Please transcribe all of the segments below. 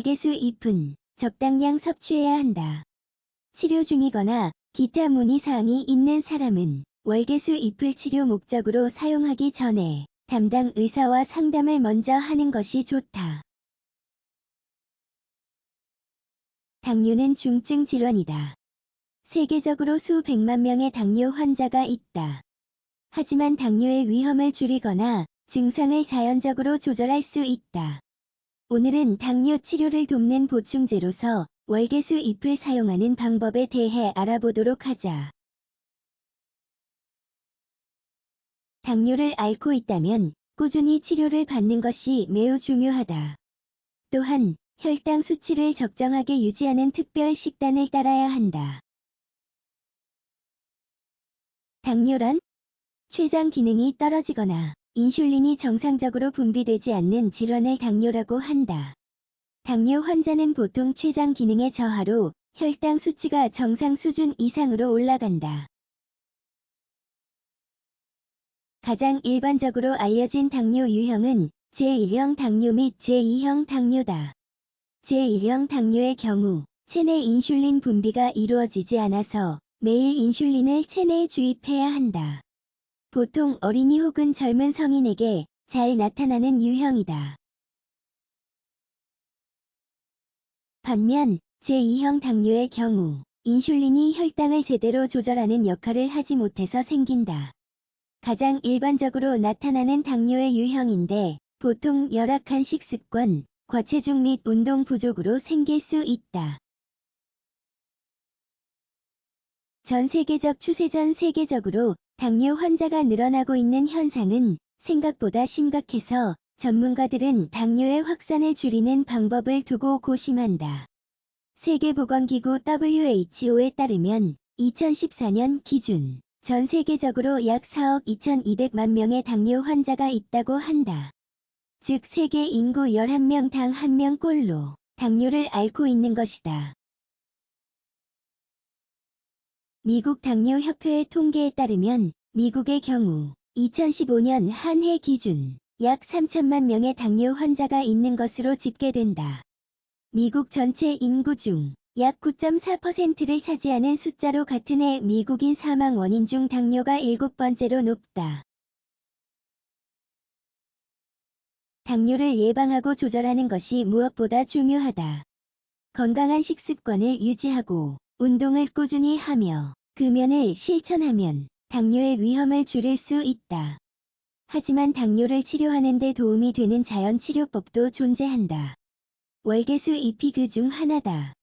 월계수 잎은 적당량 섭취해야 한다. 치료 중이거나 기타 문의사항이 있는 사람은 월계수 잎을 치료 목적으로 사용하기 전에 담당 의사와 상담을 먼저 하는 것이 좋다. 당뇨는 중증 질환이다. 세계적으로 수백만 명의 당뇨 환자가 있다. 하지만 당뇨의 위험을 줄이거나 증상을 자연적으로 조절할 수 있다. 오늘은 당뇨 치료를 돕는 보충제로서 월계수 잎을 사용하는 방법에 대해 알아보도록 하자. 당뇨를 앓고 있다면 꾸준히 치료를 받는 것이 매우 중요하다. 또한 혈당 수치를 적정하게 유지하는 특별 식단을 따라야 한다. 당뇨란 췌장 기능이 떨어지거나 인슐린이 정상적으로 분비되지 않는 질환을 당뇨라고 한다. 당뇨 환자는 보통 췌장 기능의 저하로 혈당 수치가 정상 수준 이상으로 올라간다. 가장 일반적으로 알려진 당뇨 유형은 제1형 당뇨 및 제2형 당뇨다. 제1형 당뇨의 경우 체내 인슐린 분비가 이루어지지 않아서 매일 인슐린을 체내에 주입해야 한다. 보통 어린이 혹은 젊은 성인에게 잘 나타나는 유형이다. 반면 제2형 당뇨의 경우 인슐린이 혈당을 제대로 조절하는 역할을 하지 못해서 생긴다. 가장 일반적으로 나타나는 당뇨의 유형인데 보통 열악한 식습관, 과체중 및 운동 부족으로 생길 수 있다. 전 세계적으로 당뇨 환자가 늘어나고 있는 현상은 생각보다 심각해서 전문가들은 당뇨의 확산을 줄이는 방법을 두고 고심한다. 세계보건기구 WHO에 따르면 2014년 기준 전 세계적으로 약 4억 2,200만 명의 당뇨 환자가 있다고 한다. 즉 세계 인구 11명당 1명꼴로 당뇨를 앓고 있는 것이다. 미국 당뇨협회의 통계에 따르면 미국의 경우 2015년 한 해 기준 약 3천만 명의 당뇨 환자가 있는 것으로 집계된다. 미국 전체 인구 중 약 9.4%를 차지하는 숫자로 같은 해 미국인 사망 원인 중 당뇨가 7번째로 높다. 당뇨를 예방하고 조절하는 것이 무엇보다 중요하다. 건강한 식습관을 유지하고 운동을 꾸준히 하며 금연을 실천하면 당뇨의 위험을 줄일 수 있다. 하지만 당뇨를 치료하는 데 도움이 되는 자연 치료법도 존재한다. 월계수 잎이 그 중 하나다.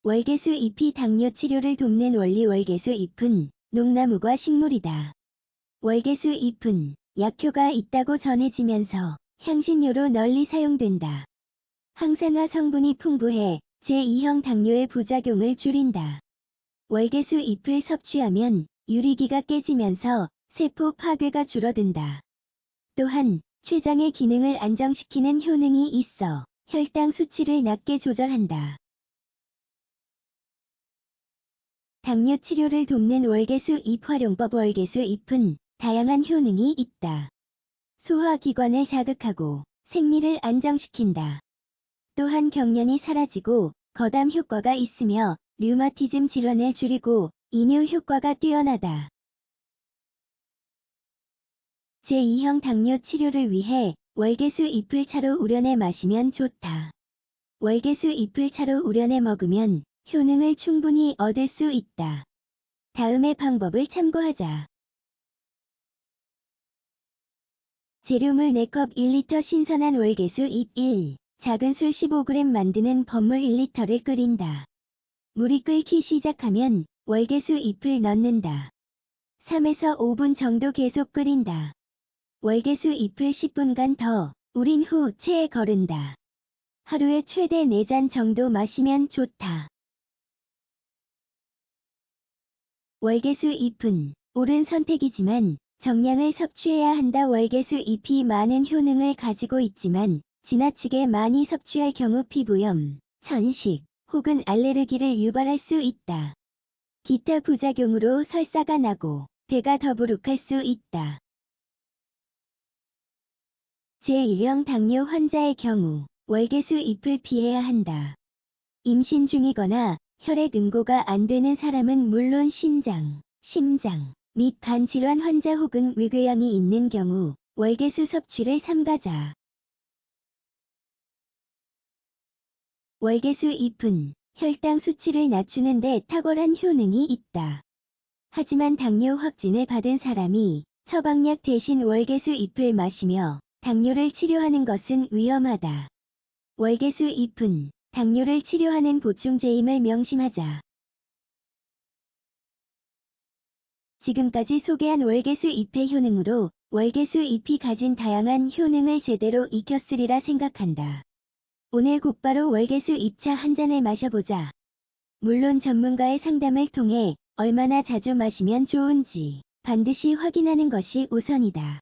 월계수 잎이 당뇨 치료를 돕는 원리. 월계수 잎은 녹나무과 식물이다. 월계수 잎은 약효가 있다고 전해지면서 향신료로 널리 사용된다. 항산화 성분이 풍부해 제2형 당뇨의 부작용을 줄인다. 월계수 잎을 섭취하면 유리기가 깨지면서 세포 파괴가 줄어든다. 또한 췌장의 기능을 안정시키는 효능이 있어 혈당 수치를 낮게 조절한다. 당뇨 치료를 돕는 월계수 잎 활용법. 월계수 잎은 다양한 효능이 있다. 소화기관을 자극하고 생리를 안정시킨다. 또한 경련이 사라지고 거담 효과가 있으며 류마티즘 질환을 줄이고 이뇨 효과가 뛰어나다. 제2형 당뇨 치료를 위해 월계수 잎을 차로 우려내 마시면 좋다. 월계수 잎을 차로 우려내 먹으면 효능을 충분히 얻을 수 있다. 다음의 방법을 참고하자. 재료물 4컵 1리터 신선한 월계수 잎 1. 작은 술 15g 만드는 버물 1리터를 끓인다. 물이 끓기 시작하면 월계수 잎을 넣는다. 3에서 5분 정도 계속 끓인다. 월계수 잎을 10분간 더 우린 후 체에 거른다. 하루에 최대 4잔 정도 마시면 좋다. 월계수 잎은 옳은 선택이지만 정량을 섭취해야 한다. 월계수 잎이 많은 효능을 가지고 있지만 지나치게 많이 섭취할 경우 피부염, 천식 혹은 알레르기를 유발할 수 있다. 기타 부작용으로 설사가 나고 배가 더부룩할 수 있다. 제1형 당뇨 환자의 경우 월계수 잎을 피해야 한다. 임신 중이거나 혈액 응고가 안 되는 사람은 물론 신장, 심장 및 간 질환 환자 혹은 위궤양이 있는 경우 월계수 섭취를 삼가자. 월계수 잎은 혈당 수치를 낮추는 데 탁월한 효능이 있다. 하지만 당뇨 확진을 받은 사람이 처방약 대신 월계수 잎을 마시며 당뇨를 치료하는 것은 위험하다. 월계수 잎은 당뇨를 치료하는 보충제임을 명심하자. 지금까지 소개한 월계수 잎의 효능으로 월계수 잎이 가진 다양한 효능을 제대로 익혔으리라 생각한다. 오늘 곧바로 월계수 잎차 한 잔을 마셔보자. 물론 전문가의 상담을 통해 얼마나 자주 마시면 좋은지 반드시 확인하는 것이 우선이다.